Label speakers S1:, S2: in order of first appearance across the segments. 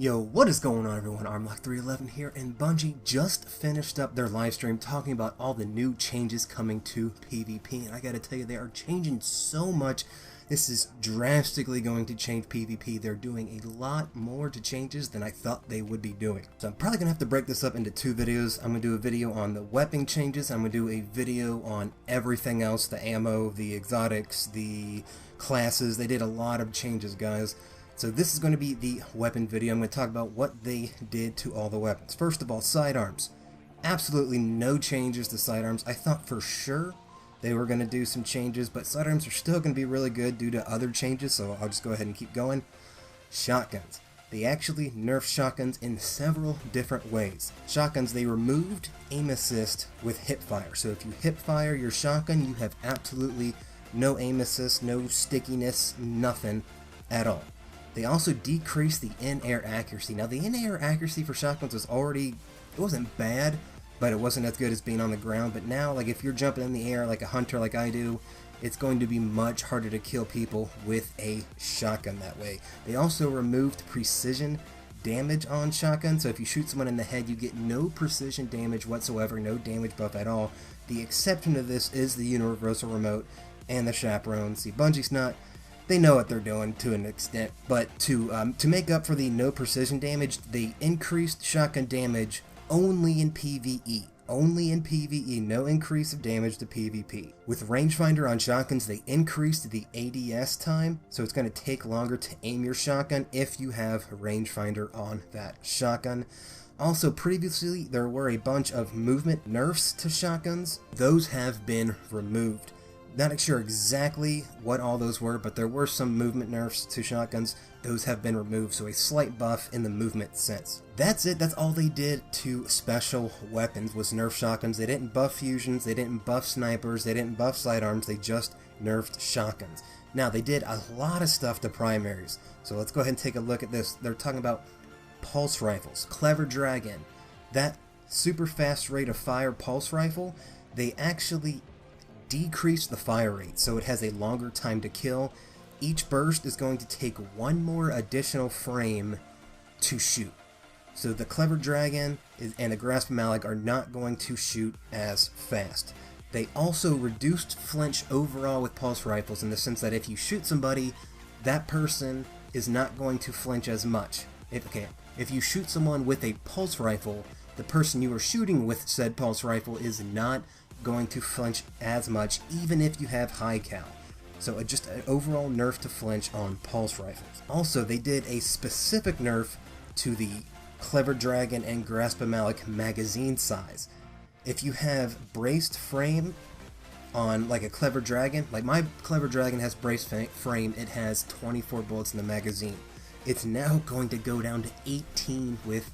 S1: Yo, what is going on everyone? Armlock311 here, and Bungie just finished up their live stream talking about all the new changes coming to PvP, and I gotta tell you, they are changing so much. This is drastically going to change PvP. They're doing a lot more to changes than I thought they would be doing. So I'm probably gonna have to break this up into two videos. I'm gonna do a video on the weapon changes, I'm gonna do a video on everything else, the ammo, the exotics, the classes. They did a lot of changes, guys. So this is going to be the weapon video. I'm going to talk about what they did to all the weapons. First of all, sidearms. Absolutely no changes to sidearms. I thought for sure they were going to do some changes, but sidearms are still going to be really good due to other changes, so I'll just go ahead and keep going. Shotguns. They actually nerfed shotguns in several different ways. Shotguns, they removed aim assist with hip fire. So if you hip fire your shotgun, you have absolutely no aim assist, no stickiness, nothing at all. They also decreased the in-air accuracy. Now, the in-air accuracy for shotguns was already, it wasn't bad, but it wasn't as good as being on the ground. But now, like, if you're jumping in the air like a hunter like I do, it's going to be much harder to kill people with a shotgun that way. They also removed precision damage on shotguns. So if you shoot someone in the head, you get no precision damage whatsoever, no damage buff at all. The exception to this is the universal remote and the chaperone. See, Bungie's not... They know what they're doing to an extent, but to make up for the no precision damage, they increased shotgun damage only in PvE. Only in PvE, no increase of damage to PvP. With rangefinder on shotguns, they increased the ADS time, so it's going to take longer to aim your shotgun if you have rangefinder on that shotgun. Also, previously, there were a bunch of movement nerfs to shotguns. Those have been removed. Not sure exactly what all those were, but there were some movement nerfs to shotguns. Those have been removed, so a slight buff in the movement sense. That's it. That's all they did to special weapons was nerf shotguns. They didn't buff fusions, they didn't buff snipers, they didn't buff sidearms, they just nerfed shotguns. Now, they did a lot of stuff to primaries, so let's go ahead and take a look at this. They're talking about pulse rifles, Clever Dragon. That super fast rate of fire pulse rifle, they actually decrease the fire rate, so it has a longer time to kill. Each burst is going to take one more additional frame to shoot. So the Clever Dragon and the Grasp of Malak are not going to shoot as fast. They also reduced flinch overall with pulse rifles in the sense that if you shoot somebody, that person is not going to flinch as much. If you shoot someone with a pulse rifle, the person you are shooting with said pulse rifle is not going to flinch as much, even if you have high cal. So just an overall nerf to flinch on pulse rifles. Also, they did a specific nerf to the Clever Dragon and Grasp of Malak magazine size. If you have braced frame on like a Clever Dragon, like my Clever Dragon has braced frame, it has 24 bullets in the magazine. It's now going to go down to 18 with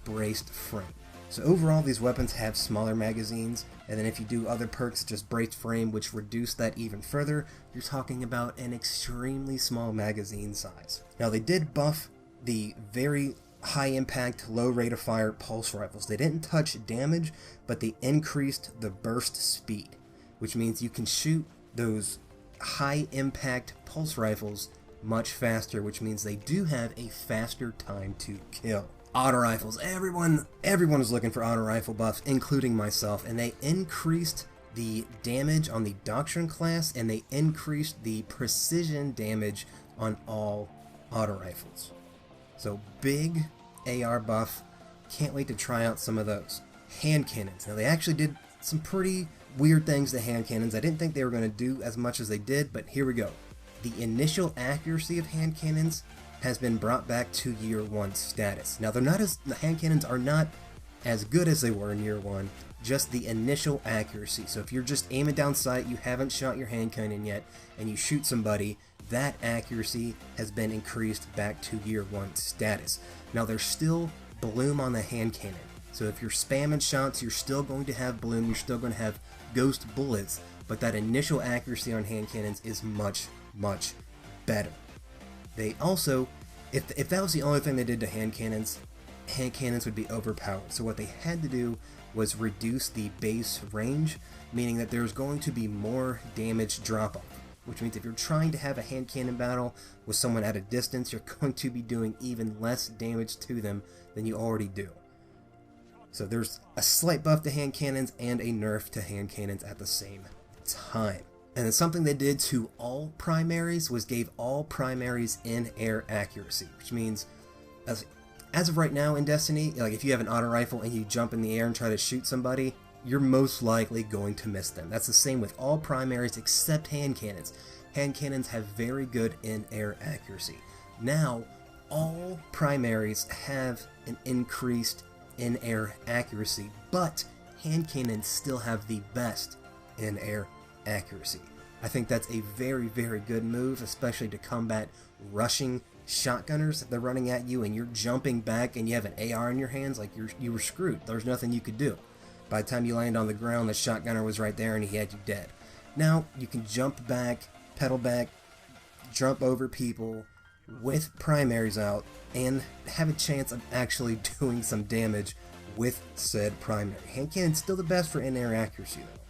S1: braced frame. So overall, these weapons have smaller magazines, and then if you do other perks such as braced frame, which reduce that even further, you're talking about an extremely small magazine size. Now, they did buff the very high impact, low rate of fire pulse rifles. They didn't touch damage, but they increased the burst speed, which means you can shoot those high impact pulse rifles much faster, which means they do have a faster time to kill. Auto rifles. Everyone is looking for auto rifle buffs, including myself, and they increased the damage on the Doctrine class, and they increased the precision damage on all auto rifles. So big AR buff. Can't wait to try out some of those. Hand cannons. Now, they actually did some pretty weird things to hand cannons. I didn't think they were going to do as much as they did, but here we go. The initial accuracy of hand cannons has been brought back to year 1 status. Now, the hand cannons are not as good as they were in year 1, just the initial accuracy. So if you're just aiming down sight, you haven't shot your hand cannon yet, and you shoot somebody, that accuracy has been increased back to year 1 status. Now, there's still bloom on the hand cannon. So if you're spamming shots, you're still going to have bloom, you're still going to have ghost bullets, but that initial accuracy on hand cannons is much, much better. They also, if that was the only thing they did to hand cannons would be overpowered. So what they had to do was reduce the base range, meaning that there's going to be more damage drop-off. which means if you're trying to have a hand cannon battle with someone at a distance, you're going to be doing even less damage to them than you already do. So there's a slight buff to hand cannons and a nerf to hand cannons at the same time. And then something they did to all primaries was gave all primaries in-air accuracy, which means as of right now in Destiny, like if you have an auto rifle and you jump in the air and try to shoot somebody, you're most likely going to miss them. That's the same with all primaries except hand cannons. Hand cannons have very good in-air accuracy. Now, all primaries have an increased in-air accuracy, but hand cannons still have the best in-air accuracy. I think that's a very, very good move, especially to combat rushing shotgunners. If they're running at you and you're jumping back and you have an AR in your hands, like you were screwed. There's nothing you could do. By the time you land on the ground, the shotgunner was right there and he had you dead. Now you can jump back, pedal back, jump over people with primaries out and have a chance of actually doing some damage with said primary. Hand cannon's still the best for in-air accuracy though.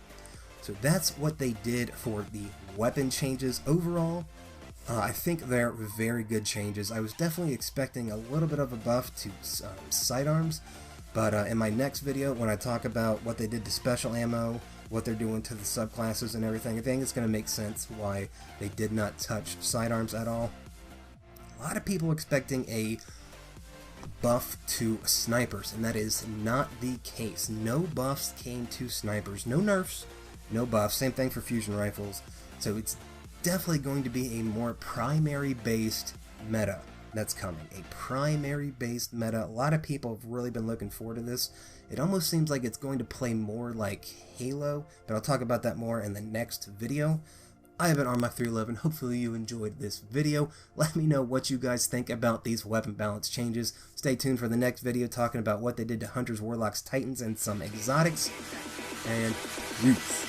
S1: So that's what they did for the weapon changes. Overall, I think they're very good changes. I was definitely expecting a little bit of a buff to sidearms, but in my next video, when I talk about what they did to special ammo, what they're doing to the subclasses and everything, I think it's going to make sense why they did not touch sidearms at all. A lot of people expecting a buff to snipers, and that is not the case. No buffs came to snipers, no nerfs, no buffs. Same thing for fusion rifles. So it's definitely going to be a more primary based meta that's coming. A primary based meta. A lot of people have really been looking forward to this. It almost seems like it's going to play more like Halo, but I'll talk about that more in the next video. I have been Armlock311. Hopefully you enjoyed this video. Let me know what you guys think about these weapon balance changes. Stay tuned for the next video talking about what they did to Hunters, Warlocks, Titans, and some exotics. And peace.